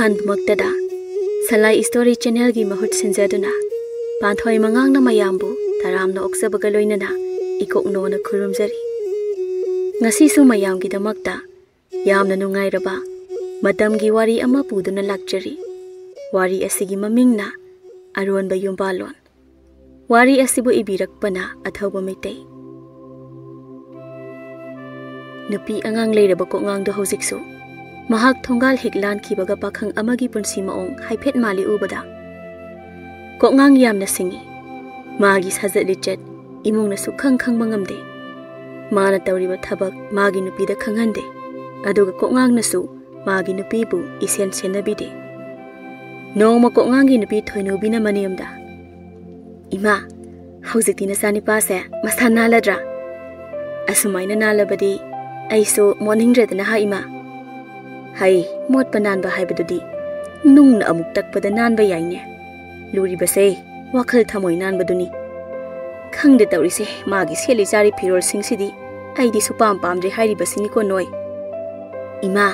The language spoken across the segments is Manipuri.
ꯑꯍꯥꯟꯕꯃꯛꯇꯗ ꯁꯂꯥꯏ ꯁ꯭ꯇꯣꯔꯤ ꯆꯦꯅꯦꯜꯒꯤ ꯃꯍꯨꯠ ꯁꯤꯟꯖꯗꯨꯅ ꯄꯥꯟꯊꯣꯏ ꯃꯉꯥꯡꯅ ꯃꯌꯥꯝꯕꯨ ꯇꯔꯥꯝꯅ ꯑꯣꯛꯆꯕꯒ ꯂꯣꯏꯅꯅ ꯏꯀꯣꯛꯅꯣꯅ ꯈꯨꯔꯨꯝꯖꯔꯤ꯫ ꯉꯁꯤꯁꯨ ꯃꯌꯥꯝꯒꯤꯗꯃꯛꯇ ꯌꯥꯝꯅ ꯅꯨꯡꯉꯥꯏꯔꯕ ꯃꯇꯝꯒꯤ ꯋꯥꯔꯤ ꯑꯃ ꯄꯨꯗꯨꯅ ꯂꯥꯛꯆꯔꯤ꯫ ꯋꯥꯔꯤ ꯑꯁꯤꯒꯤ ꯃꯃꯤꯡꯅ ꯑꯔꯣꯟꯕ ꯌꯨꯝꯕꯥꯂꯣꯟ꯫ ꯋꯥꯔꯤ ꯑꯁꯤꯕꯨ ꯏꯕꯤꯔꯛꯄꯅ ꯑꯊꯧꯕ ꯃꯩꯇꯩ꯫ ꯅꯨꯄꯤ ꯑꯉꯥꯡ ꯂꯩꯔꯕ ꯀꯣꯛꯉꯥꯡꯗꯣ ꯍꯧꯖꯤꯛꯁꯨ ꯃꯍꯥꯛ ꯊꯣꯡꯒꯥꯜ ꯍꯦꯛ ꯂꯥꯟꯈꯤꯕꯒ ꯄꯥꯈꯪ ꯑꯃꯒꯤ ꯄꯨꯟꯁꯤ ꯃꯑꯣꯡ ꯍꯥꯏꯐꯦꯠ ꯃꯥꯜꯂꯤ ꯎꯕꯗ꯫ ꯀꯣꯛꯉꯥꯡ ꯌꯥꯝꯅ ꯁꯤꯡꯉꯤ꯫ ꯃꯥꯒꯤ ꯁꯥꯖꯠ ꯂꯤꯆꯠ ꯏꯃꯨꯡꯅ ꯁꯨꯛꯈꯪ ꯈꯪꯕ ꯉꯝꯗꯦ꯫ ꯃꯥꯅ ꯇꯧꯔꯤꯕ ꯊꯕꯛ ꯃꯥꯒꯤ ꯅꯨꯄꯤꯗ ꯈꯪꯍꯟꯗꯦ꯫ ꯑꯗꯨꯒ ꯀꯣꯛꯉꯥꯡꯅꯁꯨ ꯃꯥꯒꯤ ꯅꯨꯄꯤꯕꯨ ꯏꯁꯦꯟ ꯁꯦꯟꯅꯕꯤꯗꯦ꯫ ꯅꯣꯡꯃ ꯀꯣꯛꯉꯥꯡꯒꯤ ꯅꯨꯄꯤ ꯊꯣꯏꯅꯨꯕꯤꯅ ꯃꯅꯦꯝꯗ, "ꯏꯃꯥ, ꯍꯧꯖꯤꯛꯇꯤ ꯅꯆꯥꯅꯤꯄꯥꯁꯦ ꯃꯁꯥ ꯅꯥꯜꯂꯗ꯭ꯔꯥ? ꯑꯁꯨꯃꯥꯏꯅ ꯅꯥꯜꯂꯕꯗꯤ ꯑꯩꯁꯨ ꯃꯣꯠꯅꯤꯡꯗ꯭ꯔꯦꯗꯅ ꯍꯥ ꯏꯃꯥ? ꯍꯩ, ꯃꯣꯠꯄ ꯅꯥꯟꯕ ꯍꯥꯏꯕꯗꯨꯗꯤ ꯅꯨꯡꯅ ꯑꯃꯨꯛ ꯇꯛꯄꯗ ꯅꯥꯟꯕ ꯌꯥꯏꯅꯦ꯫ ꯂꯨꯔꯤꯕꯁꯦ ꯋꯥꯈꯜ ꯊꯃꯣꯏ ꯅꯥꯟꯕꯗꯨꯅꯤ꯫ ꯈꯪꯗꯦ ꯇꯧꯔꯤꯁꯦ, ꯃꯥꯒꯤ ꯁꯦꯠꯂꯤ ꯆꯥꯔꯤ ꯐꯤꯔꯣꯜꯁꯤꯡꯁꯤꯗꯤ ꯑꯩꯗꯤ ꯁꯨꯄꯥꯝ ꯄꯥꯝꯗ꯭ꯔꯦ ꯍꯥꯏꯔꯤꯕꯁꯤꯅꯤꯀꯣ ꯅꯣꯏ꯫ ꯏꯃꯥ,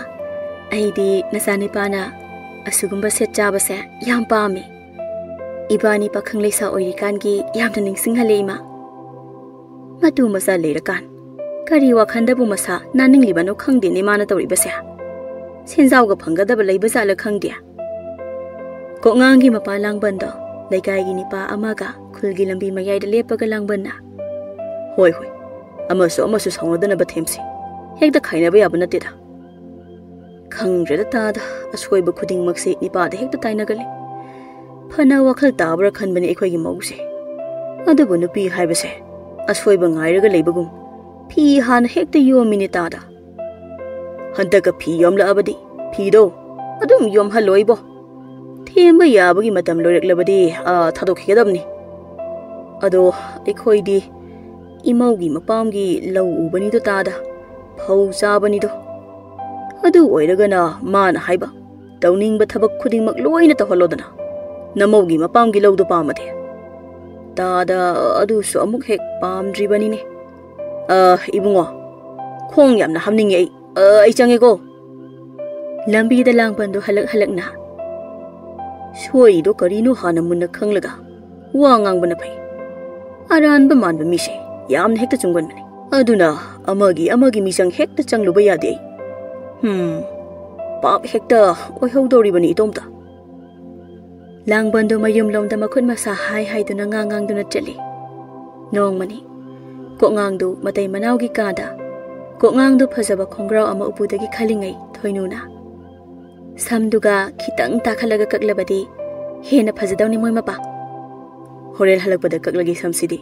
ꯑꯩꯗꯤ ꯅꯆꯥꯅꯤꯄꯥꯅ ꯑꯁꯤꯒꯨꯝꯕ ꯁꯦꯠ ꯆꯥꯕꯁꯦ ꯌꯥꯝ ꯄꯥꯝꯃꯦ꯫ ꯏꯕꯥꯅꯤ ꯄꯥꯈꯪ ꯂꯩꯁꯥ ꯑꯣꯏꯔꯤꯀꯥꯟꯒꯤ ꯌꯥꯝꯅ ꯅꯤꯡꯁꯤꯡꯍꯜꯂꯦ ꯏꯃꯥ꯫ ꯃꯇꯨ ꯃꯆꯥ ꯂꯩꯔꯀꯥꯟ ꯀꯔꯤ ꯋꯥꯈꯟꯗꯕꯨ ꯃꯁꯥ ꯅꯥꯟꯅꯤꯡꯂꯤꯕꯅꯣ ꯈꯪꯗꯦꯅꯦ ꯃꯥꯅ ꯇꯧꯔꯤꯕꯁꯦ꯫ ꯁꯦꯟꯖꯥꯎꯒ ꯐꯪꯒꯗꯕ ꯂꯩꯕ ꯖꯥꯠꯂ ꯈꯪꯗꯦ." ꯀꯣꯛꯉꯥꯡꯒꯤ ꯃꯄꯥ ꯂꯥꯡꯕꯟꯗꯣ ꯂꯩꯀꯥꯏꯒꯤ ꯅꯤꯄꯥ ꯑꯃꯒ ꯈꯨꯜꯒꯤ ꯂꯝꯕꯤ ꯃꯌꯥꯏꯗ ꯂꯦꯞꯄꯒ ꯂꯥꯡꯕꯟꯅ, "ꯍꯣꯏ ꯍꯣꯏ, ꯑꯃꯁꯨ ꯁꯥꯎꯅꯗꯅꯕ ꯊꯦꯝꯁꯤ. ꯍꯦꯛꯇ ꯈꯥꯏꯅꯕ ꯌꯥꯕ ꯅꯠꯇꯦꯗ." ꯈꯪꯗ꯭ꯔꯦꯗ ꯇꯥꯗ, ꯑꯁꯣꯏꯕ ꯈꯨꯗꯤꯡꯃꯛꯁꯤ ꯅꯤꯄꯥꯗ ꯍꯦꯛꯇ ꯇꯥꯏꯅꯒꯜꯂꯤ꯫ ꯐꯅ ꯋꯥꯈꯜ ꯇꯥꯕ꯭ꯔꯥ ꯈꯟꯕꯅꯤ ꯑꯩꯈꯣꯏꯒꯤ ꯃꯧꯁꯦ꯫ ꯑꯗꯨꯕꯨ ꯅꯨꯄꯤ ꯍꯥꯏꯕꯁꯦ ꯑꯁꯣꯏꯕ ꯉꯥꯏꯔꯒ ꯂꯩꯕꯒꯨꯝ ꯐꯤ ꯍꯥꯟꯅ ꯍꯦꯛꯇ ꯌꯣꯝꯃꯤꯅꯦ ꯇꯥꯗ꯫ ꯍꯟꯗꯛꯀ ꯐꯤ ꯌꯣꯝꯂꯛꯑꯕꯗꯤ ꯐꯤꯗꯣ ꯑꯗꯨꯝ ꯌꯣꯝꯍꯜꯂꯣꯏꯕꯣ꯫ ꯊꯦꯝꯕ ꯌꯥꯕꯒꯤ ꯃꯇꯝ ꯂꯣꯏꯔꯛꯂꯕꯗꯤ ꯊꯥꯗꯣꯛꯈꯤꯒꯗꯕꯅꯤ꯫ ꯑꯗꯣ ꯑꯩꯈꯣꯏꯗꯤ ꯏꯃꯧꯒꯤ ꯃꯄꯥꯝꯒꯤ ꯂꯧ ꯎꯕꯅꯤꯗꯣ ꯇꯥꯗ, ꯐꯧ ꯆꯥꯕꯅꯤꯗꯣ꯫ ꯑꯗꯨ ꯑꯣꯏꯔꯒꯅ ꯃꯥꯅ ꯍꯥꯏꯕ ꯇꯧꯅꯤꯡꯕ ꯊꯕꯛ ꯈꯨꯗꯤꯡꯃꯛ ꯂꯣꯏꯅ ꯇꯧꯍꯜꯂꯣꯗꯅ, ꯅꯃꯧꯒꯤ ꯃꯄꯥꯝꯒꯤ ꯂꯧꯗꯣ ꯄꯥꯝꯃꯗꯤ꯫ ꯇꯥꯗ ꯑꯗꯨꯁꯨ ꯑꯃꯨꯛ ꯍꯦꯛ ꯄꯥꯝꯗ꯭ꯔꯤꯕꯅꯤꯅꯦ꯫ ꯏꯕꯨꯡꯉꯣ, ꯈꯣꯡ ꯌꯥꯝꯅ ꯍꯥꯝꯅꯤꯡꯉꯦ ꯑꯩ ꯆꯪꯉꯦꯀꯣ." ꯂꯝꯕꯤꯗ ꯂꯥꯡꯕꯟꯗꯣ ꯍꯜꯂꯛꯅ, "ꯁꯣꯏꯗꯣ ꯀꯔꯤꯅꯣ ꯍꯥꯟꯅ ꯃꯨꯟꯅ ꯈꯪꯂꯒ ꯋꯥ ꯉꯥꯡꯕꯅ ꯐꯩ꯫ ꯑꯔꯥꯟꯕ ꯃꯥꯟꯕ ꯃꯤꯁꯦ ꯌꯥꯝꯅ ꯍꯦꯛꯇ ꯆꯨꯡꯒꯟꯕꯅꯤ꯫ ꯑꯗꯨꯅ ꯑꯃꯒꯤ ꯃꯤꯆꯪ ꯍꯦꯛꯇ ꯆꯪꯂꯨꯕ ꯌꯥꯗꯦ ꯑꯩ꯫ ꯄꯥꯞ ꯍꯦꯛꯇ ꯑꯣꯏꯍꯧꯗꯧꯔꯤꯕꯅꯤ ꯏꯇꯣꯝꯇ." ꯂꯥꯡꯕꯟꯗꯣ ꯃꯌꯨꯝꯂꯣꯝꯗ ꯃꯈꯨꯠ ꯃꯁꯥ ꯍꯥꯏꯗꯨꯅ ꯉꯥꯡꯗꯨꯅ ꯆꯠꯂꯤ꯫ ꯅꯣꯡꯃꯅꯤ ꯀꯣꯛꯉꯥꯡꯗꯨ ꯃꯇꯩ ꯃꯅꯥꯎꯒꯤ ꯀꯥꯗ ꯀꯣꯛꯉꯥꯡꯗꯨ ꯐꯖꯕ ꯈꯣꯡꯒ꯭ꯔꯥꯎ ꯑꯃ ꯎꯄꯨꯗꯒꯤ ꯈꯜꯂꯤꯉꯩ ꯊꯣꯏꯅꯨꯅ, "ꯁꯝꯗꯨꯒ ꯈꯤꯇꯪ ꯇꯥꯈꯠꯂꯒ ꯀꯛꯂꯕꯗꯤ ꯍꯦꯟꯅ ꯐꯖꯗꯧꯅꯤ ꯃꯣꯏ ꯃꯄꯥ꯫ ꯍꯣꯔꯦꯟ ꯍꯜꯂꯛꯄꯗ ꯀꯛꯂꯒꯦ ꯁꯝꯁꯤꯗꯤ꯫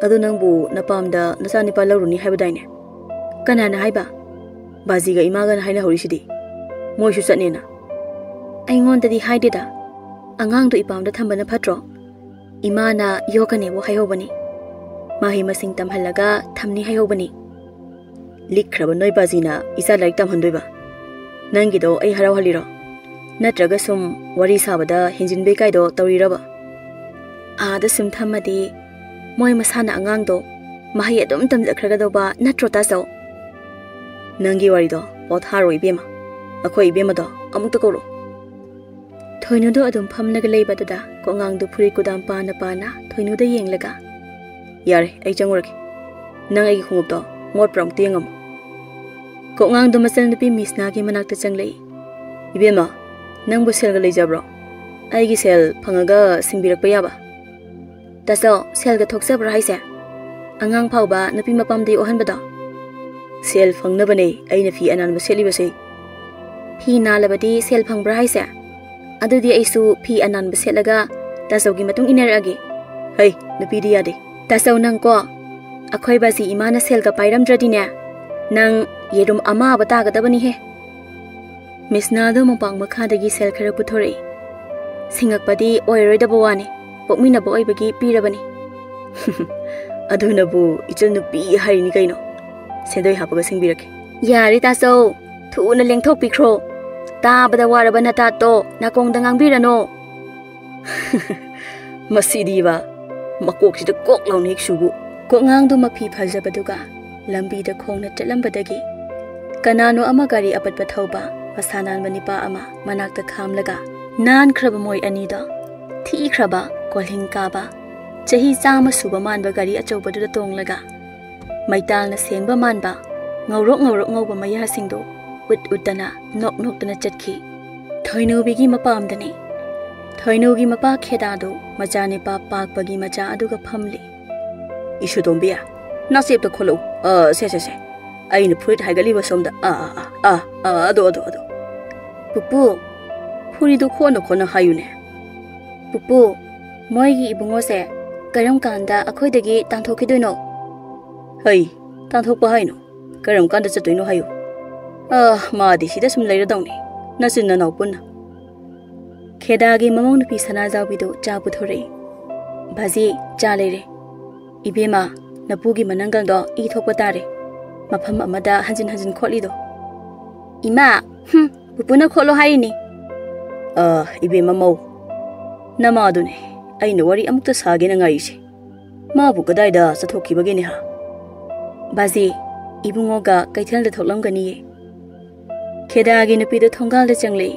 ꯑꯗꯨ ꯅꯪꯕꯨ ꯅꯄꯥꯝꯗ ꯅꯆꯥꯅꯤꯄꯥ ꯂꯧꯔꯨꯅꯤ ꯍꯥꯏꯕꯗꯥꯏꯅꯦ?" "ꯀꯅꯥꯅ ꯍꯥꯏꯕ?" "ꯕꯥꯖꯤꯒ ꯏꯃꯥꯒꯅ ꯍꯥꯏꯅꯍꯧꯔꯤꯁꯤꯗꯤ, ꯃꯣꯏꯁꯨ ꯆꯠꯅꯦꯅ." "ꯑꯩꯉꯣꯟꯗꯗꯤ ꯍꯥꯏꯗꯦꯗ꯫ ꯑꯉꯥꯡꯗꯣ ꯏꯄꯥꯝꯗ ꯊꯝꯕꯅ ꯐꯠꯇ꯭ꯔꯣ? ꯏꯃꯥꯅ ꯌꯣꯛꯀꯅꯦꯕꯨ ꯍꯥꯏꯍꯧꯕꯅꯤ꯫ ꯃꯍꯩ ꯃꯁꯤꯡ ꯇꯝꯍꯜꯂꯒ ꯊꯝꯅꯤ ꯍꯥꯏꯍꯧꯕꯅꯤ." "ꯂꯤꯛꯈ꯭ꯔꯕ ꯅꯣꯏ ꯕꯥꯖꯤꯅ ꯏꯆꯥ ꯂꯥꯏꯔꯤꯛ ꯇꯝꯍꯟꯗꯣꯏꯕ? ꯅꯪꯒꯤꯗꯣ ꯑꯩ ꯍꯔꯥꯎꯍꯜꯂꯤꯔꯣ? ꯅꯠꯇ꯭ꯔꯒ ꯁꯨꯝ ꯋꯥꯔꯤ ꯁꯥꯕꯗ ꯍꯦꯟꯖꯤꯟꯕꯩ ꯀꯥꯏꯗꯣ ꯇꯧꯔꯤꯔꯕ?" "ꯑꯥꯗ ꯁꯨꯝ ꯊꯝꯃꯗꯤ ꯃꯣꯏ ꯃꯁꯥꯅ ꯑꯉꯥꯡꯗꯣ ꯃꯍꯩ ꯑꯗꯨꯝ ꯇꯝꯖꯈ꯭ꯔꯒꯗꯧꯕ ꯅꯠꯇ꯭ꯔꯣ ꯇꯥꯆꯧ?" "ꯅꯪꯒꯤ ꯋꯥꯔꯤꯗꯣ ꯄꯣꯊꯥꯔꯣ ꯏꯕꯦꯝꯃ꯫ ꯑꯩꯈꯣꯏ ꯏꯕꯦꯝꯃꯗꯣ ꯑꯃꯨꯛꯇ ꯀꯧꯔꯛꯑꯣ." ꯊꯣꯏꯅꯨꯗꯣ ꯑꯗꯨꯝ ꯐꯝꯂꯒ ꯂꯩꯕꯗꯨꯗ ꯀꯣꯛꯉꯥꯡꯗꯨ ꯐꯨꯔꯤꯠ ꯀꯨꯗꯥꯝ ꯄꯥꯅ ꯊꯣꯏꯅꯨꯗ ꯌꯦꯡꯂꯒ, "ꯌꯥꯔꯦ, ꯑꯩ ꯆꯪꯉꯨꯔꯒꯦ. ꯅꯪ ꯑꯩꯒꯤ ꯈꯣꯡꯎꯞꯇꯣ ꯃꯣꯠꯄ꯭ꯔꯥ ꯑꯃꯨꯛꯇ ꯌꯦꯡꯉꯝꯃꯨ." ꯀꯣꯛꯉꯥꯡꯗꯨ ꯃꯆꯜꯅꯨꯄꯤ ꯃꯤꯁꯅꯥꯒꯤ ꯃꯅꯥꯛꯇ ꯆꯪꯂꯛꯏ꯫ "ꯏꯕꯦꯝꯃ, ꯅꯪꯕꯨ ꯁꯦꯜꯒ ꯂꯩꯖꯕ꯭ꯔꯣ? ꯑꯩꯒꯤ ꯁꯦꯜ ꯐꯪꯉꯒ ꯁꯤꯡꯕꯤꯔꯛꯄ ꯌꯥꯕ?" "ꯇꯥꯆꯧ, ꯁꯦꯜꯒ ꯊꯣꯛꯆꯕ꯭ꯔꯥ ꯍꯥꯏꯁꯦ? ꯑꯉꯥꯡ ꯐꯥꯎꯕ ꯅꯨꯄꯤ ꯃꯄꯥꯝꯗꯒꯤ ꯑꯣꯍꯟꯕꯗꯣ?" "ꯁꯦꯜ ꯐꯪꯅꯕꯅꯦ ꯑꯩꯅ ꯐꯤ ꯑꯅꯥꯟꯕ ꯁꯦꯠꯂꯤꯕꯁꯦ." "ꯐꯤ ꯅꯥꯜꯂꯕꯗꯤ ꯁꯦꯜ ꯐꯪꯕ꯭ꯔꯥ ꯍꯥꯏꯁꯦ? ꯑꯗꯨꯗꯤ ꯑꯩꯁꯨ ꯐꯤ ꯑꯅꯥꯟꯕ ꯁꯦꯠꯂꯒ ꯇꯥꯆꯧꯒꯤ ꯃꯇꯨꯡ ꯏꯟꯅꯔꯛꯑꯒꯦ." "ꯍꯩ, ꯅꯨꯄꯤꯗꯤ ꯌꯥꯗꯦ." "ꯇꯥꯆꯧ ꯅꯪꯀꯣ, ꯑꯩꯈꯣꯏ ꯕꯥꯖꯤ ꯏꯃꯥꯅ ꯁꯦꯜꯒ ꯄꯥꯏꯔꯝꯗ꯭ꯔꯗꯤꯅꯦ, ꯅꯪ ꯌꯦꯔꯨꯝ ꯑꯃꯥꯕ ꯇꯥꯒꯗꯕꯅꯤꯍꯦ." ꯃꯤꯁꯅꯥꯗꯣ ꯃꯣꯝꯄꯥꯛ ꯃꯈꯥꯗꯒꯤ ꯁꯦꯜ ꯈꯔ ꯄꯨꯊꯣꯔꯛꯏ꯫ "ꯁꯤꯡꯉꯛꯄꯗꯤ ꯑꯣꯏꯔꯔꯣꯏꯗꯕ ꯋꯥꯅꯤ, ꯄꯣꯛꯃꯤꯟꯅꯕ ꯑꯣꯏꯕꯒꯤ ꯄꯤꯔꯕꯅꯤ." "ꯑꯗꯨꯅꯕꯨ ꯏꯆꯟꯅꯨꯄꯤ ꯍꯥꯏꯔꯤꯅꯤ ꯀꯩꯅꯣ. ꯁꯦꯟꯗꯣꯏ ꯍꯥꯞꯄꯒ ꯁꯤꯡꯕꯤꯔꯛꯀꯦ." "ꯌꯥꯔꯦ ꯇꯥꯆꯧ, ꯊꯨꯅ ꯂꯦꯡꯊꯣꯛꯄꯤꯈ꯭ꯔꯣ. ꯇꯥꯕꯗ ꯋꯥꯔꯕ ꯅꯇꯥꯠꯇꯣ ꯅꯥꯀꯣꯡꯗ ꯉꯥꯡꯕꯤꯔꯅꯣ." ꯃꯁꯤꯗꯤꯕ ꯃꯀꯣꯛꯁꯤꯗ ꯀꯣꯛ ꯂꯥꯎꯅ ꯍꯦꯛ ꯁꯨꯕꯨ꯫ ꯀꯣꯛꯉꯥꯡꯗꯨ ꯃꯐꯤ ꯐꯖꯕꯗꯨꯒ ꯂꯝꯕꯤꯗ ꯈꯣꯡꯅ ꯆꯠꯂꯝꯕꯗꯒꯤ ꯀꯅꯥꯅꯣ ꯑꯃ ꯒꯥꯔꯤ ꯑꯄꯠꯄ ꯊꯧꯕ masanan manipa ama manakta khamlaga nan khraba moi ani da thi khraba kolhing kaba chahi chama suba manba gari achauba du tonglaga maital na sengba manba ngawrok ngawba maya singdo utana nok tana chatki thoinu bigi mapam dani thoinu gi mapa kheda do majani pa pak bagi macha aduga phamli isu dombia nasib to kholo se aina fruit haigali basomda ado pupu puri do khona hayune pupu moigi ibungo se karam kanda akhoi dagi tanthokidoino hai tanthokpa haino karam kanda chatoino hayo maadi sida sum leira dawni nasin na punna kheda gi mamong nupi sana jawi do cha puthore baji cha leire ibema napugi manangal do I thokpa tare mafam amada hanjin kholi do ima pupuna kholo haini ibema mau nama adune aina wari amukta sage na ngai se ma bu kadai da sathoki bage ne ha baji ibungo ga kaithal da thoklam gani ye kheda gi nupi do thongal da changle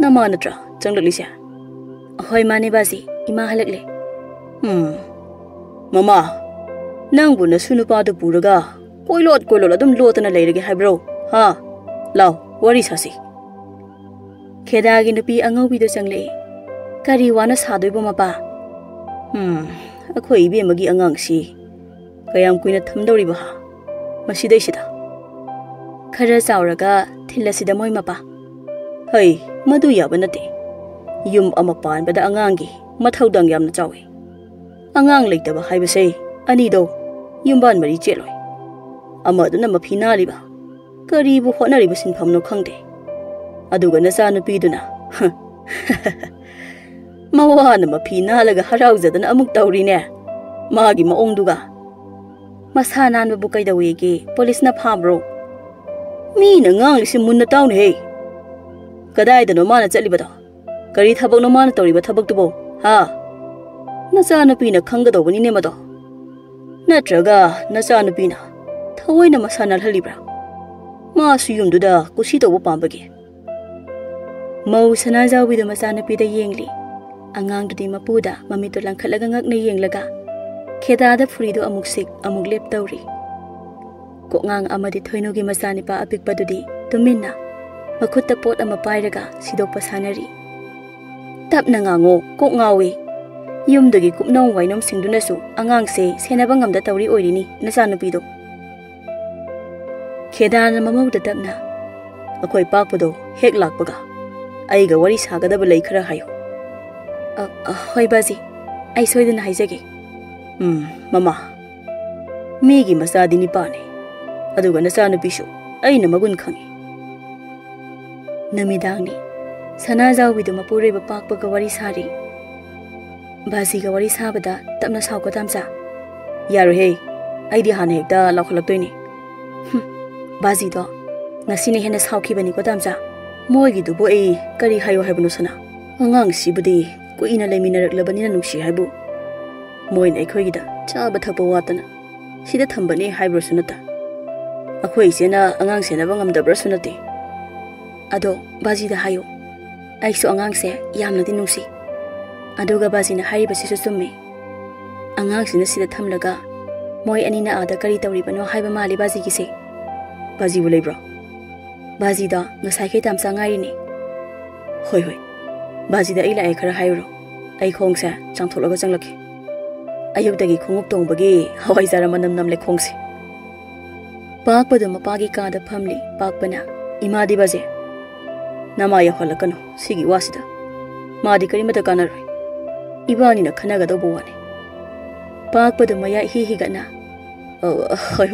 nama natra changlali se hoi mane baji ima halakle mama nang bu na sunu pa do puraga koilot adum lotana leirage haibro ha law wari sasi kheda gi nupi angau bi do changle kari wana sadoi bo mapa akhoi be magi angang si kayam kuina thamdori ba masidai sida khara chauraga thillasida moi mapa hai madu yaba nate yum ama pan bada angangi mathaudang yamna chawi angang leitaba haibase ani do yumban mari cheloi amaduna mafina liba kari bu honari bu sinpham no khangde aduga nacha nupi duna mawana mafina laga haraujadana amuk tawri ne magi maongduga masanan bu kaidawege police na phabro mi na ngang lisi munna tawne he kadai da no mana chalibada kari thabak no mana tawriba thabak tubo ha nacha nupi na khangga dawani ne mado natraga nacha nupi na thawai na masana halibra ma suyum duda kusi tawba pambage mau sana jawi da macha nupi da yengli angang dudi mapuda mamito langkhalaga ngakna yenglaga kheda da furi do amuk sik amuk lep tawri ko ngang amadi thoino gi masani pa apik padudi tuminna makhutta pot ama pairaga sidok pasanari tapna ngango ko ngawi yumdagi kupnong wainom singduna su angang se senaba ngamda tawri oirini nacha nupi do kheda na mamau da tapna akoi pakpado hek lakpaga aiga wari sagadaba lei khara hayo hoi baji ai soidana haijage mama migi masadi ni pane aduga nacha nupi su aina magun khangi namidangni sana jawi do mapure ba pakpaga wari sari baji ga wari sabada tapna sauko tamsa yaro he aidi hane hekta lakholaktoi ni baji do ngasine hena sauki bani ko tamsa moigi du bo ei kari hayo haibno sana angang sibudi ko ina leminarak nungsi haibu moin aikhoi gida chaba thakpa watana sida thambani haibro sunata akhoi sena angang sena bangam dabra sunate ado baji da hayo aisu angang se yamna di nungsi adoga baji na haiba sisu summe angang sina sida thamlaga moi anina ada kari tawri bano haiba mali baji gi se baji bulai bro baji da ngasai ke tamsa ngai ni hoi baji da ila khara hayro ai khongsa changtholaga changlaki ayukdagi khonguk tongbagi hawai zara manam namle khongsi pakpada mapagi kada phamli pakpana imadi baje nama ya holakano sigi wasida madi kari mata kanaroi ibani na khanaga do bowani pakpada maya hi gana hoi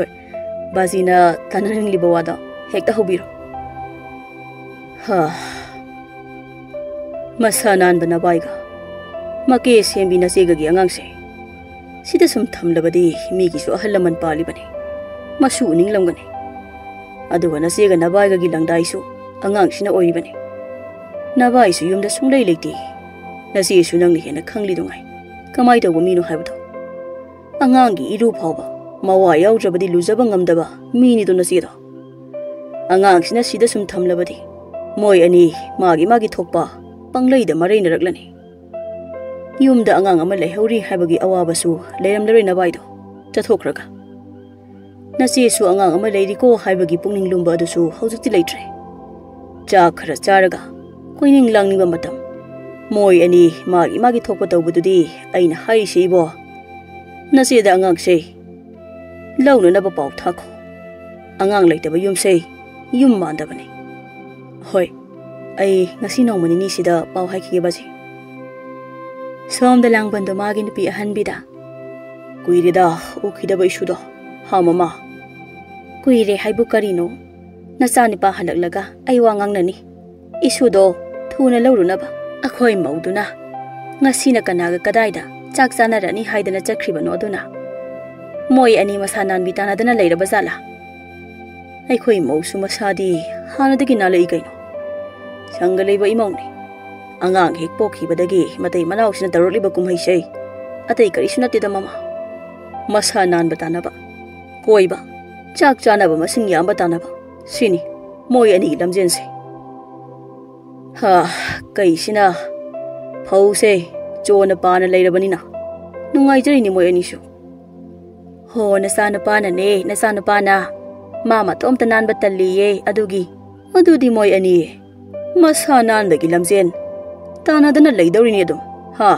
baji na tanaring libawada hekta hobiro ha masanan bana baiga make sembi na segagi angang se sida sum thamlabadi migi su ahalaman pali bani masu ninglamgani aduga na sega na baiga gi langdai su angang sina oi bani na bai su yumda sunglei leiti na si su nang ni hena khangli dungai kamai to mino haibdo angang gi iru phawba mawa yaujabadi lujaba ngamdaba mini do na si do Angangsina sida sum thamlabadi moi ani magi thokpa pangleida mareinaраklani yumda angang ama leihori habagi awabasu leiramlaroi na baido chathokraga nasi su angang ama leiriko habagi pungning lumba adusu hojikti leitre cha khara charaga koining langniba matam moi ani magi thokpa tawbududi aina haisi bo nasi da angang sei launu na ba pau thakho angang leitaba yum sei yum mandabani hoi ai ngasi nomani ni sida pau haiki baji somda langbando magi nupi ahanbida kuirida ukhidaba isudo ha mama kuire haibu karino nasani pa halaklaga ai wangang nani isudo thuna laurunaba akhoi mauduna ngasina kanaga kadaida chak chanarani haidana chakribano aduna moi ani masanan bitana dana leiraba zala ai khoi mausu masadi hanadagi nalai kaino sangalaiba imauni angang hek pokhibadagi matai manausina taroliba kumhai sei atai karisuna tida mama masanan batanaba koiba chak chanaba masing yamba tanaba sini moi ani lamjense ha kaisina phause chona pana leirabanina nungai jarini moi ani su ho nasana pana ne nasana pana mama tomta nan batalliye adudi moi ani masanan dagi lamjen tana dana leidorini adum ha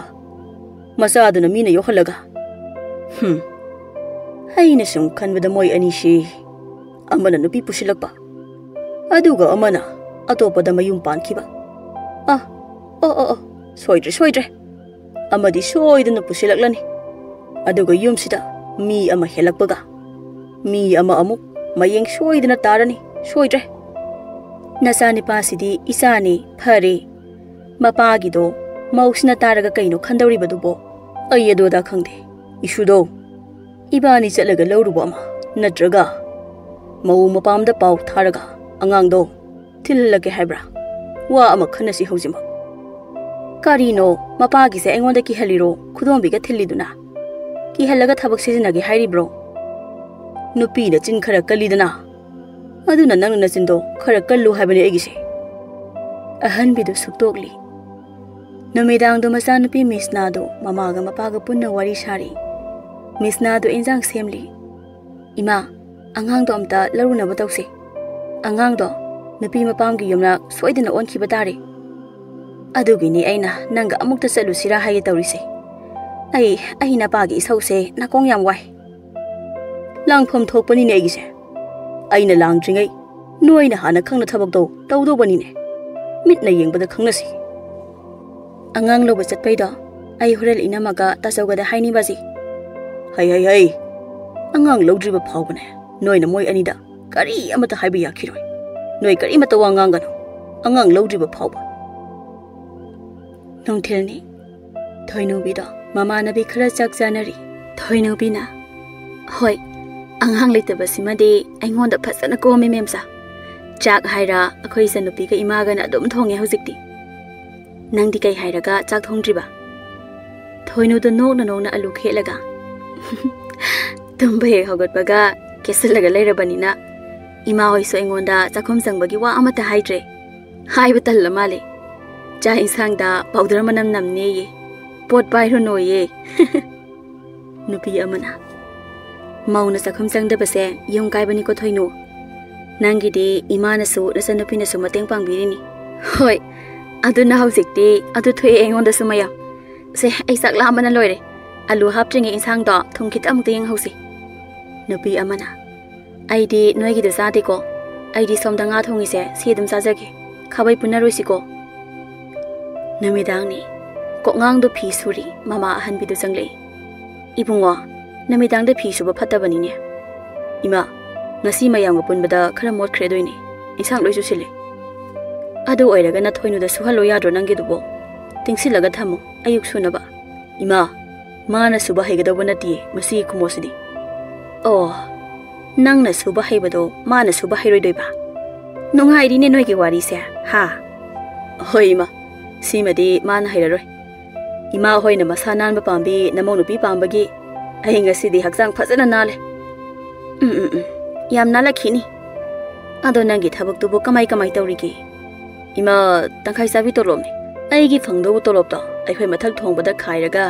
masaduna mina yohalaga haina sum khanbada moi ani shi amana nupi pusilakpa aduga amana atopada mayum pankhiba soidre amadi soidana pusilaklani aduga yumsida mi ama helakpaga mi ama amuk mayeng soidana tarani soidre nasani pasidi isani phare mapagido mausina taraga kaino khandawribadubo ayedoda khangde isudo ibani chalaga lawrubo ama natraga mau mapamda pau tharaga angangdo thillage haibra wa ama khanasi hojima karino mapagi se engonda ki haliro khudombiga thilliduna ki halaga thabak sijinage hairibro nupi na chin khara kalidana aduna nangna chindo khara kallu haibani egise ahan bidu suktokli namidang do masanupi misnado mamaga mapaga punna wari sari misnado injang semli ima angang do amta laruna batause angang do nupi mapamgi yumna soidina onkhiba tare adugini aina nanga amukta chalusira haye tawrise ai na pagi isause nakong yam wai langphom thokpani ne egise aina langtringai noina hana khangna thabak do tawdo bani ne mitna yengbada khangnasi angang loba chatpaido ai horel inamaga tasawgada haini baji hai angang lodriba phawbane noina moi anida kari amata haiba yakhiroi noi kari mata wangangano angang lodriba phawba nongthelni thoinubida mama nabi khara chak janari thoinubina hoi angang leitaba simade aingonda phasana ko memsa chak haira akhoi sanupi ka imaga na dum thonge hojikti nangdi kai hairaga chak thongdriba thoinu do nokna alu khelaga tumbe hogatbaga kesalaga leirabanina ima hoi so engonda chakhom sangbagi wa amata haidre haiba talla male cha insang da powder manam namne ye pot bairo no ye nupi amana mauna chakhom sangda base yong kai bani ko thoinu nangi de imana su nasanupi na su mateng pangbirini hoi aduna hojikti adu thoi engonda sumaya se ai sakla amana loire alu haptringe insang do thongkit amukte yang hosi nupi amana aidi noigi de sate ko aidi somda nga thongi se sedum sajage khabai punaroisi ko namidangni ko ngang do phi suri mama ahan bidu changle ibungo namidang de phi suba phatabani ne ima ngasi mayang punbada khara mot khredoini insang loisu sile adu oiraga na thoinu da suhalo yadro nangi dubo tingsilaga thamo ayuk sunaba ima mana suba hegadawa nati masi kumosidi oh nangna suba hebado mana suba heroidoiba nungai rine noigi wari se ha hoi ma simadi mana hairaroi ima hoina masanan ba pambi namau nupi pambagi ahinga sidi hakjang phajana nale yam nala khini Ado nangi thabak tubo kamai taurigi. Ima tangkai sabi tolom ni. Aigi phangdo tolop to. Ai khoi mathak thongbada khairaga.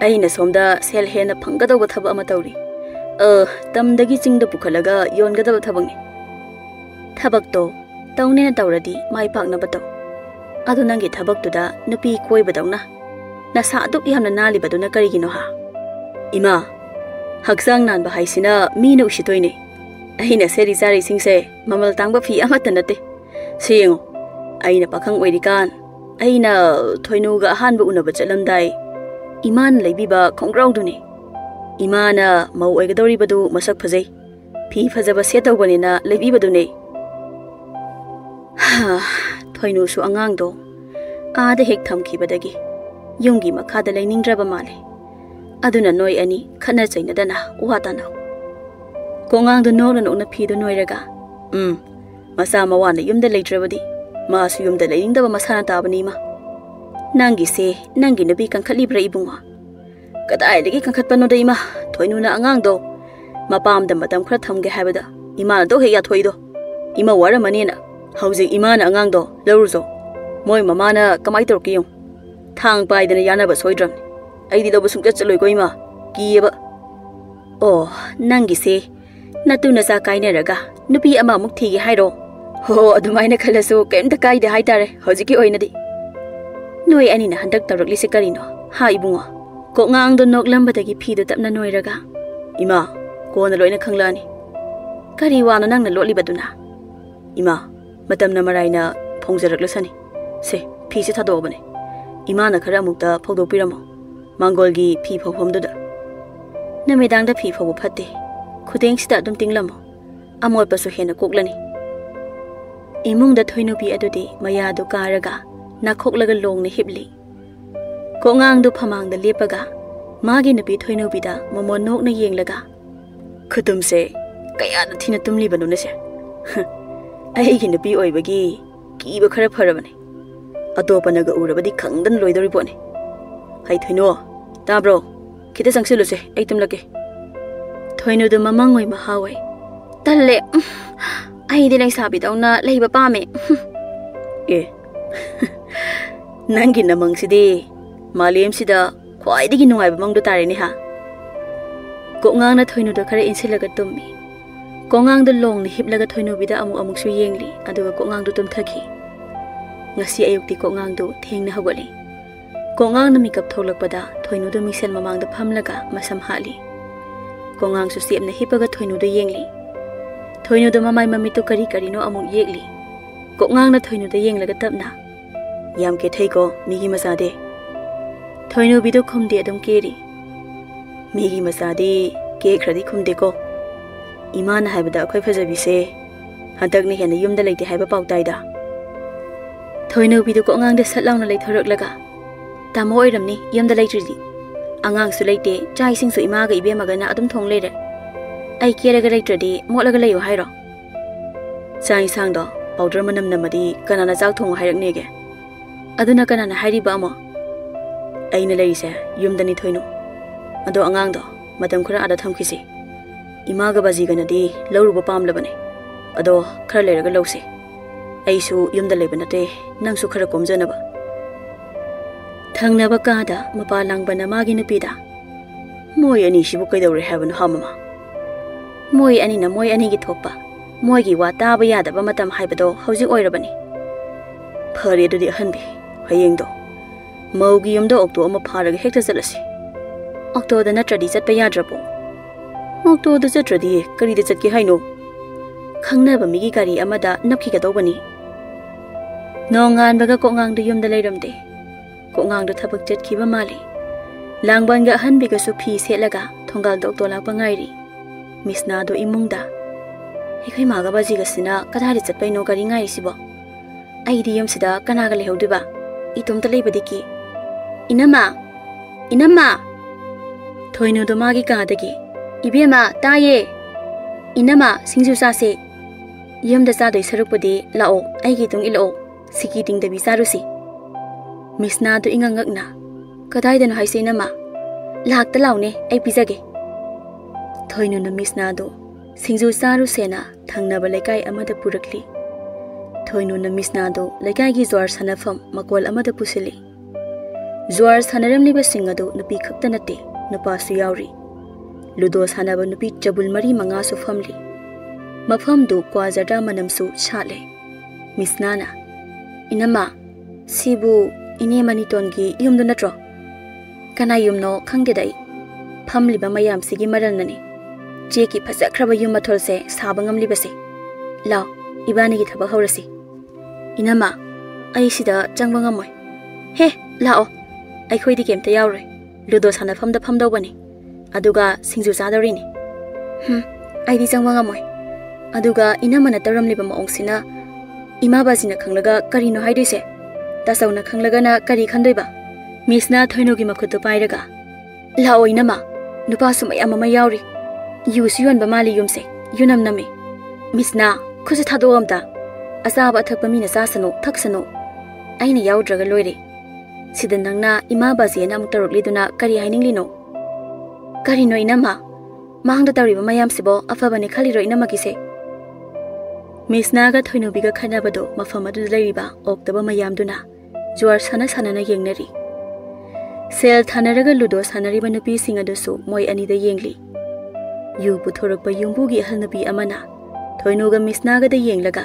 Ai na somda sel hena phangada ba thaba ama tauri. Tamdagi chingda pukhalaga yongada ba thabang ni. Thabak to tauni na tauradi mai pak na bato. Ado nangi thabak tuda nupi koi badawna. Na sa duk yamna nali baduna karigino ha. Ima haksang nan ba haisina mi na usitoi ni. Ai na seri sari singse mamal tangba phi amata nate. Singo ai na pakhang oirikan ai na thoinu ga han ba unaba chalamdai. Iman leibiba khongrau duni. Imana mau oigadori badu masak phajai. Phi phajaba setawbani na leibiba duni. Thoinu su angang do ada hek thamki badagi yungi makhada lainingraba male aduna noi ani khana chaina dana wata na kongang do nona nona phi do noiraga masa mawana yumda leitrabadi ma su yumda lainingdaba masana tabani ma nangi se nangi nabi kankhali bra ibunga kadai legi kankhat pano dai ma thoinu na angang do mapam da matam khra thamge habada ima do he ya thoido ima wara manina hauji ima na angang do lawruzo moi mama na kamai torkiyo thang pai dana yana ba soidram ai di lobu sungcha chaloi koi ma kiyeba oh nangi se natu na sa kai ne raga nupi ama mukthi gi hairo ho adumai na khalasu kem ta kai de hai tare hoji ki oina di noi ani na handak tarok lise karino ha ibunga ko ngang do nok lamba dagi phi do tapna noi raga ima ko na loina khanglani kari wa no nang na loli baduna ima matam na marai na phongjarak lasani se phi se thado bane ima na khara mukta phogdo piramo mangol gi phi phofom do da na medang da phi phobu phatte khudeng sita dum tinglamo amoi pasu hena koklani imung da thoinu pi adudi maya do karaga na khoklaga long ne hibli ko ngang do phamang da lepaga magi na pi thoinu bi da momon nok na yenglaga khutum se kaya na thina tumli banu na se ai gi na pi oi bagi ki ba khara pharabani atopana ga urabadi khangdan loidori pone hai thoino tabro khite sangsilu se ai tumlake thoino do mamang oi mahawai talle ai di nai sabi dauna leiba pame e nangi namang sidi malem sida khwai digi nungai ba mangdo tare ni ha ko ngang na thoino do khare insilaga tummi ko ngang do long ni hiplaga thoino bida amuk su yengli aduga ko ngang do tumthaki ngasi ayukti ko ngang do thengna hawali ko ngang na mikap tholakpada thoinu do misel mamang da phamlaga masam hali ko ngang su siep na hipaga thoinu do yengli thoinu do mamai mami to kari no amuk yekli ko ngang na thoinu do yenglaga tapna yam ke thei ko migi masade thoinu bido khumde adum keri migi masade ke khradi khumde ko iman haibada khoi phajabi se hadak ni hena yumda leite haiba pautai da thoinu bidu ko ngang de satlauna lei thorak laga tamo oiramni yamda leitridi angang su leite chai sing su ima ga ibe magana adum thong leire ai kera ga leitradi molaga leyo hairo chai sang do powder manam namadi kanana chak thong hairak nege aduna kanana hairi ba mo aina leise yumdani thoinu ado angang do matam khura ada thamkisi ima ga baji ganadi lawruba pamlabane ado khara leiraga lawse aisu yumda leba nate nangsu khara komjanaba thangnaba kada mapa langbana magi nupida moi ani sibu kaidawre habanu hamama moi ani na moi ani gi thokpa moi gi wa taba yadaba matam haibado hauji oirabani phare dudi hanbi hayengdo maugi yumda okto ama pharaga hekta jalasi okto da natradi chatpa yadrabo okto da chatradi kari da chatki haino khangnaba migi gari amada napki ga dawbani nongan baga ko ngang du yumda leiramde ko ngang du thabak chatkiba mali langban ga hanbi ga su phi selaga thongal dok tola pangairi misna do imungda ekhoi maga baji ga sina kadari chatpai no gari ngai sibo ai di yum sida kana ga lehodiba itum ta leibadi ki inama thoinu do magi ka dagi ibema taye inama singju sa se yumda sa doi sarupudi lao ai gi tung ilo siki ting da bisarusi misna do ingangakna kadai dan haise nama lak ta laune ai pizage thoinu na misna do Singju saru sena thangnaba lekai amada purakli. Thoinu na misnado lekai gi zwar sanafam makol amada pusili. Zwar sanaramliba singado nupi khakta nate nupa su yauri. Ludo sanaba nupi jabul mari manga su famli. Mafam do kwazada manamsu chale. Misnana inama sibu ine manitongi yumdu natro. Kana yumno khangdedai. Famliba mayam sigi maranani. Jeki phasakraba yum mathol se sabangam libase. Lao ibani gi thaba haurasi. Inama ai sida changwanga moi. He lao ai khoi di kemta yaure. Ludo sana famda famdaw bani. Aduga singju sadarini. Ai di changwanga moi. Aduga inama na taram liba maong sina ima bazina khanglaga kari no haidise. Tasauna khanglaga na kari khandoiba. Misna thoino gi makhutu pairaga. Lao inama nupa sumay amama yauri. Yusu yuan bamali yumse yunam nami. Misna khusu thado amta. Asaba athakpa mina sasano thaksano. Aina yaudraga loire. Sidan nangna ima bazi na mutarukli duna kari haininglino. Kari no inama. Mahangda tariba mayam sibo afabane khaliro inama kise. Misna ga thoino biga khanabado mafamadu lairiba oktaba mayam duna. Juar sana sana na yengnari. Sel thanaraga ludo sanariba nupi singadusu moi anida yengli. Yu puthorokpa yumbugi halnabi amana. Thoinoga misnaga da yenglaga.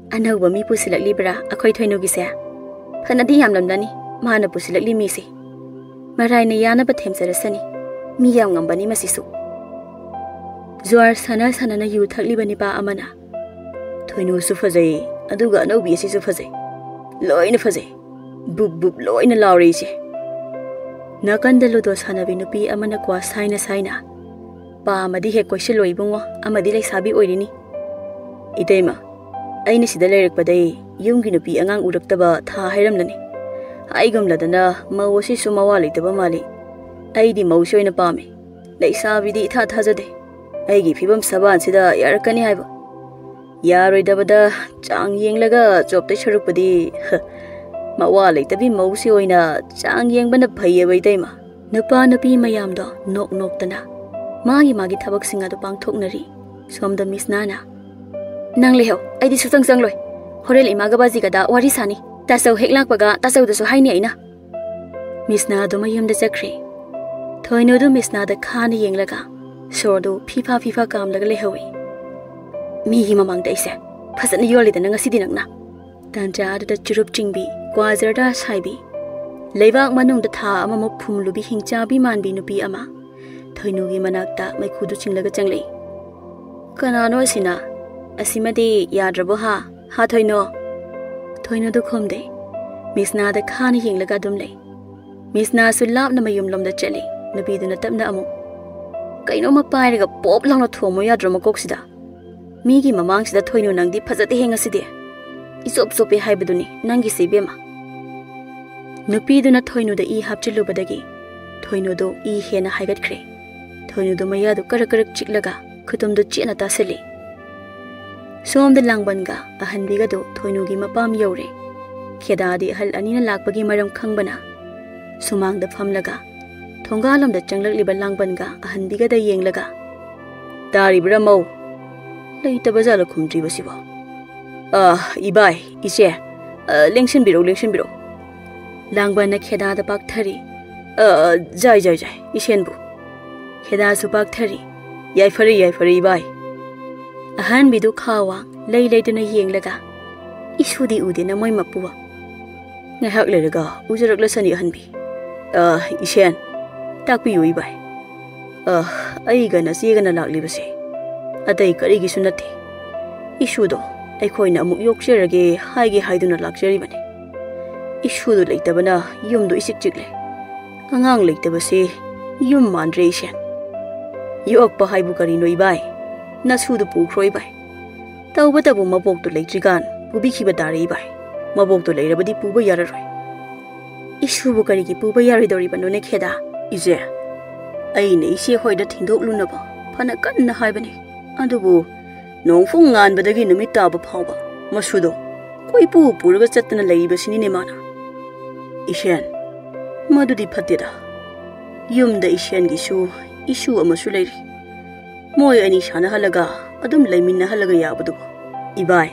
Anauba mi pusilakli bra akhoi thoinogi se. Phanadi yamlamdani mana pusilakli mi se. Maraina yana ba themsarasani. Mi yam ngambani masisu. Zuar sana sana na yu thakli bani ba amana. Thoino su fazai aduga anaubi asi su fazai. Loina fazai. Bub bub loina lauri se. Nakanda ludo sanabi nupi amana kwa saina saina. Pa amadi he question loibungo amadi lai sabi oirini. Itaima aina sida lairakpadai yumgi nupi angang uraktaba tha hairamlani. Aigumladana mawasi sumawa leitaba mali. Aidi mawsoina pame. Lai sabidi itha thajade. Aigi phibam saban sida yarakani haiba. Yaroidabada chang yenglaga choptai sharukpadi mawa leitabi mawsi oina chang yengbana phaiye baitaima. Nupa nupi mayamdo nok noktana. Magi thabak singa do pangthoknari somda misnana nang leho aidi sutang sangloi horel imaga baji gada wari sani tasau heklak paga tasau dasu haini aina misna do mayum da chakri thoino do misna da khan yenglaga sordo fifa kam laga lehowi mi hi mamang da ise phasana yoli da ngasi dinangna tanja da churup chingbi kwazarda saibi leibak manung da tha ama mo phumlubi hingchabi manbi nupi ama Thoinogi manakta mai khudu chinglaga changlei. Kanano sina asimadi yadrabo ha thoino. Thoino do khomde. Misna da khani yenglaga dumlei. Misna sulab na mayum lomda chali. Nabi duna tapna amu. Kaino mapairaga pop langna thomo yadrama koksida. Migi mamang sida thoino nangdi phazate henga side. Isop sope haibaduni nangi sibema. Nupi duna thoino da I hapchilubadagi. Thoino do I hena haigat kre. Thoino do maya do karak chiklaga khutum do chena tasali. Som da langbanga ahanbiga do thoino gi mapam yaure. Kheda di hal anina lakpagi maram khangbana. Sumang da phamlaga. Thongalam da changlak liba langbanga ahanbiga da yenglaga. Dari bramau. Leita bazala khumdri basiba. Ibai ise lengshin biro. Langbana kheda da pakthari. Jai ishenbu. Kheda supak thari. Yai fari bai. Ahan bidu khawa lay duna yenglaga. Isudi ude na moy mapuwa. Ngahak leraga ujarak lasani ahanbi. Ishen. Takpi yui bai. Aiga na siga na laklibase. Atay karigi sunati. Isudo ay koy na amuk yoksirage haigi haiduna lakshari bane. Isudo leitabana yumdo isik chikle. Angang leitabase yum mandre ishen. Yok pa haibu karino ibai. Nasudu pukroi bai. Taubatabu mabok to leitrigan. Pubikiba dare ibai. Mabok to leirabadi puba yararoi. Isubu karigi puba yaridori banone kheda. Ise. Aine ise hoida thindok lunaba. Phana kanna haibani. Adubu nongfung ngan badagi numit taba phawba. Masudo. Koi puraga chattana leibasini ne mana. Ishen. Madudi phatida. Yumda ishen gisu isu amasu leiri. Moi ani shana halaga adum laiminna halaga yabadu. Ibai.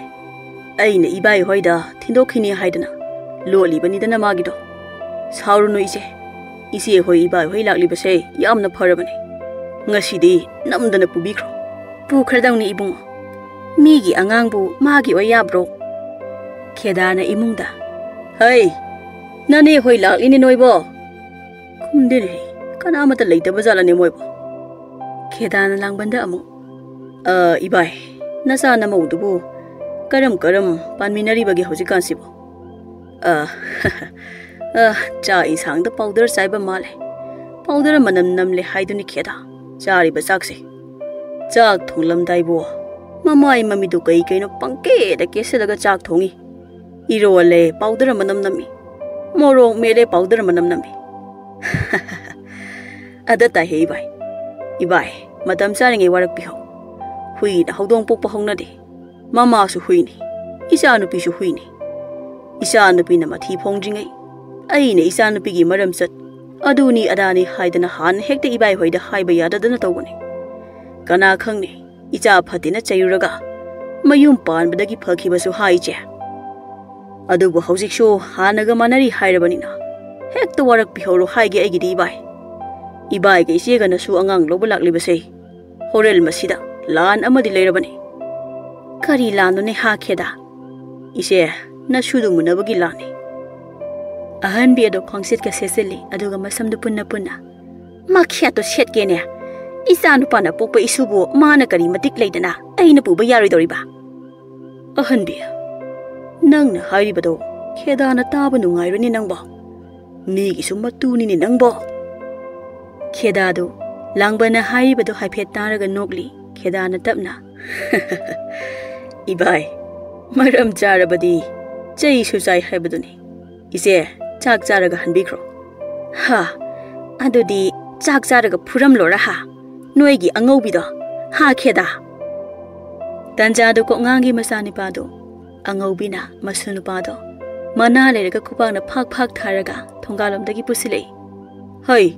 Aina ibai hoida thindokhini haidana. Loli banidana magido. Saurunu ise. Ise hoi ibai hoi lakli base yamna pharabani. Ngasidi namdana pubikro. Pukhradangni ibung. Migi angangbu magi oyabro. Khedana imungda. Hey. Nane hoi laklini noibo. Kumdene. Kanamata leitaba jalane moibo. Khedana langbanda amu. Ibai. Nasa namaudubu. Karam panminari bagi haujikansibo. Cha isangda powder saiba male. Powder manam namle haiduni kheda. Chari basakse. Chak thonglam daibo. Mamai mamidu kai kaino pangke da kese daga chak thongi. Irole powder manam nami. Moro mere powder manam nami. Adata he ibai. Ibai, matam saringe warak piho. Hui da hodong pokpa hongnade. Mama su huini. Isa nupi su huini. Isa nupi na mathi phongjingai. Aina isa nupi gi maram sat. Aduni adani haidana han hekta ibai hoida haiba yadadana tawbani. Kana khangni icha phatina chayuraga. Mayum panbadagi phakhibasu haije. Adubu haujikshu hanaga manari hairebanina. Hekta warak pihoro haige aigidi ibai. Ibai ge isega nasu angang loba laklibase. Horel masida lan amadi leirabani. Kari lano ne ha kheda. Ise nasudu munabagi lani. Ahan bi ado khongsit ka seseli aduga masamdu punna punna. Makhya to set ke ne. Isa nu pana pokpa isubu mana kari matik leidana. Aina puba yari doriba. Ahan bi. Nang na hairi bado. Kheda na taba nungairani nangbo. Migi sumatuni ni nangbo. Kheda do langbana hairi bado haiphet taraga nokli. Kheda na tapna. Ibai, maram jarabadi, chay susai haibaduni. Ise, chak jaraga hanbikro. Ha, adudi chak jaraga puram lora ha. Noigi angaubido, ha kheda. Tanjado ko ngangi masani pado. Angaubina masunu pado. Mana lerega kupang na phak tharaga thongalom dagi pusilei. Hoi,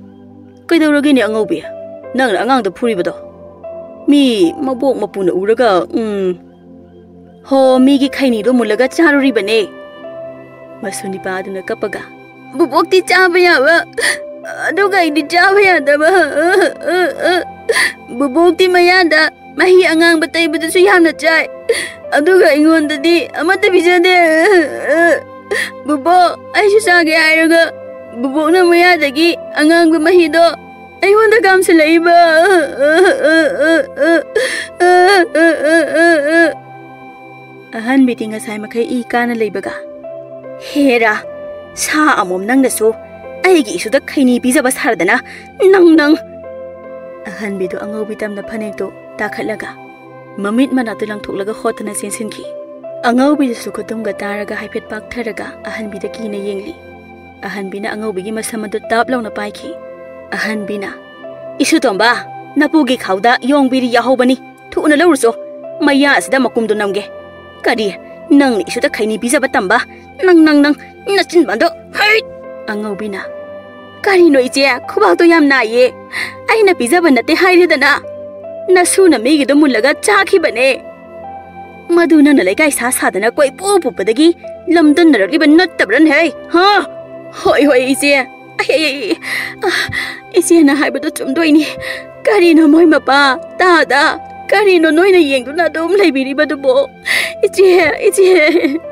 kaidawragi ni angaubi. Nang na angang da phuribado. Mi mabok mapuna uraga, Ho migi khaini do mulaga charuri bane. Masuni paduna kapaga. Bubokti chabaya ba. Aduga idi chabaya da ba. Bubokti mayanda mahi angang batay badu su yamna chai. Aduga ingon dadi amata bijade. Bubo ay su sage ayraga. Bubok na mayadagi angang ba mahi do. Ay wanda kam sila iba. Ahan biting asay makai ika na leibaga. Hera, sa amom nang naso, ay gi isu da kaini biza basardana, nang. Ahan bido angaw bitam na panegdo, takalaga. Mamit manato lang tuklaga hota na sinsinki. Angaw bido sukutum gataraga haipet paktaraga, ahan bida kina yengli. Ahan bina angaw bigi masamado taplaw na paiki. Ahan bina. Isu tomba, napugi kauda yong biri yahobani, tuuna lawruso, maya asda makumdo namge. Kari, nang isu da kaini biza batamba, nang, nachin bando, hai! Angaw bina. Kari no ije, kubaw to yam na ye. Ay na biza banate hai dana. Nasu na megi do mulaga chaki bane. Maduna na laikay sasadana koi pupu padagi, lamdon na ragi ban natabran hai, ha? Hoi ije. Ay, ije na hai bado chumdoi ni. Kari no moy mapa, tada. Kari no noy na yeng do na dom lai biri bado bo. Ije,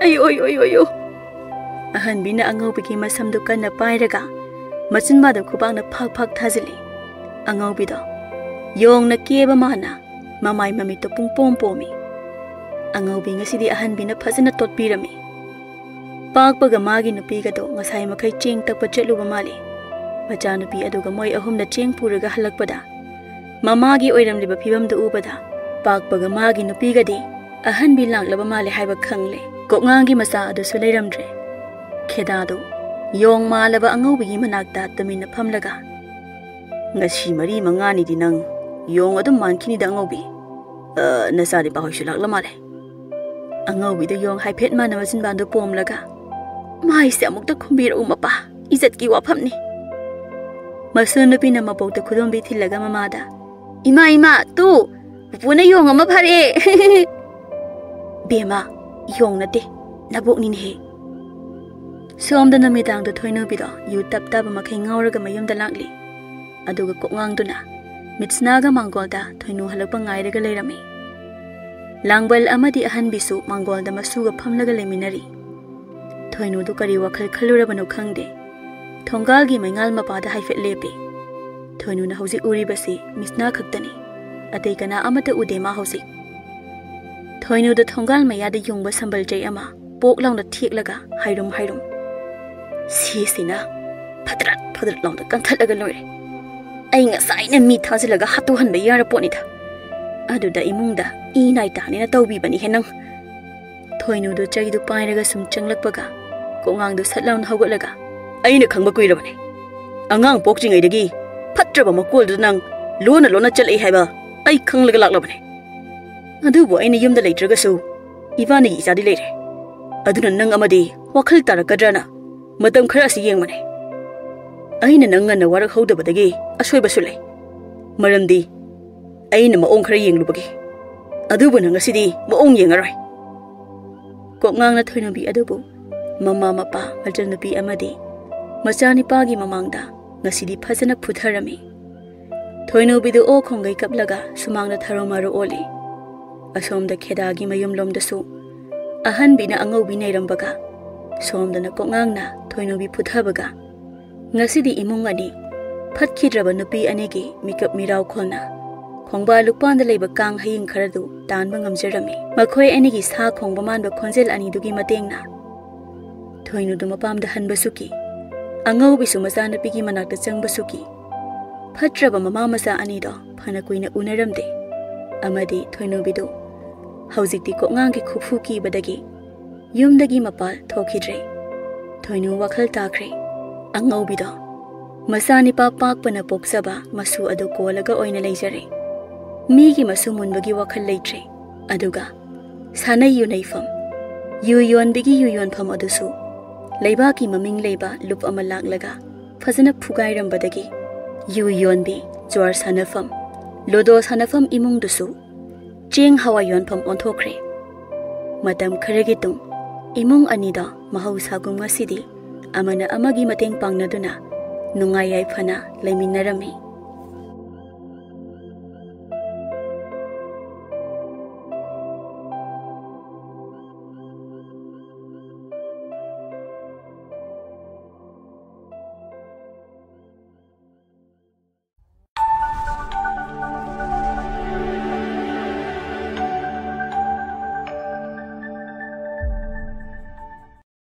ayo. Ahan bina angaw bigi masamdo kan na pairaga. Machin bada kubang na phak thazili. Angaw bido. Yong na keba mana. Mamay mamito pung pompomi. Angaw bi nga sidi ahan bina phazana totpirami. Pagpaga magi nupi ka do ngasay makay cheng takpa chetlu bamali. Macha nupi aduga moy ahum na cheng puraga halakpada. Mamagi oiram liba phibam do ubada. Pagpaga magi nupi ka di. Ahan bilang laba mali haiba khangle. Kok ngangi masa adu sulay ramdre. Khedado. Yong malaba angaw bigi managda tamin na pamlaga. Ngasi mari mangani di nang. Yong adum mankini da angaw bi. Nasari pa hoy sulak lamale. Angaw bi do yong haipet man na masin bando pomlaga. Mai se amuk da kumbira umapa. Izat ki wapam ni. Masun nupi na mapog da kudong biti laga mamada. Ima, tu! Pupuna yong ama phare. Bema yong nate nabok ni he. Somda namidang do thoinubi do yu tap tap makai ngauraga mayum da lakli. Aduga kokngang duna mitsnaga mangolda thoinu halakpa ngairaga leirami. Langbal amadi ahan bisu mangolda masuga phamlaga leminari. Thoinu du kari wakhal khalurabano khangde. Thongalgi maingal mapada haifet lepe. Thoinu na hausi uri basi misna khaktani. Atei kana amata udema hausi. Thoinu da thongal mayada yungba sambal jay ama pok lang da thiek laga hairum. Sina padrat lang da kanthat laga lore. Ay nga saina mi thasi laga hatuhan ba yara po nita. Adu da imungda inay tani na tawbi bani henang. Thoinu do chay do pay laga sumchang lakpaga. Kung ang do satlaw na hagot laga. Ay na kang makuy rabani. Angang pokjing ay dagi. Patra ba makul do nang lona chalay hay ba. Ay kang lagalak labani. Adu bo ay na yum da laytraga so. Iba na isa di layre. Adu na nang amadi wakal tarakadrana. Matam khara si yeng mane. Ay na nang na warak hawda badagi asoy basulay. Maramdi ay na maong khara yeng lubagi. Adu bo na ngasidi maong yeng aray. Kok ngang na thoinubi adu bo. Mama mapa aljanubi amadi. Masani pagi mamangda ngasidi phasana phutharami. Thoinubi do o khongai kaplaga sumangna tharomaru oli. Asomda khedagi mayum lomda su. Ahan bina angau binairambaga. Somda na kongang na thoinubi phuthabaga. Ngasidi imung ani phatkidraba nupi anegi mikap mirau kholna. Khongba lukpanda leiba kang haying kharadu tanba ngamjarami. Makhoi anegi sa khongba manba khonjel ani dugi matengna. Thoinu du mapamda hanbasuki. Angau bisu masana pigi manakta changbasuki. Phatraba mama masa ani do phana kuina unaramde. Amadi thoinubi do haujikti kongang ki khuphu ki badagi. Yumdagi mapal thokidre. Thoinu wakhal takre. Angau bido. Masani pa pakpana poksaba masu adu kolaga oina leijare. Migi masu munbagi wakhal leitre. Aduga. Sanay yunaifam. Yuyon bigi yuyon pham adusu. Leiba ki maming leiba lup amalak laga. Fazana phugairam badagi. Yuyon bi jwar sanafam. Lodo sanafam imung dusu. Cheng hawa yon pham onthokre. Matam kharagitung. Imung anida mahausa gum ngasidi amana amagi mateng pangnaduna nungayay phana laiminarami.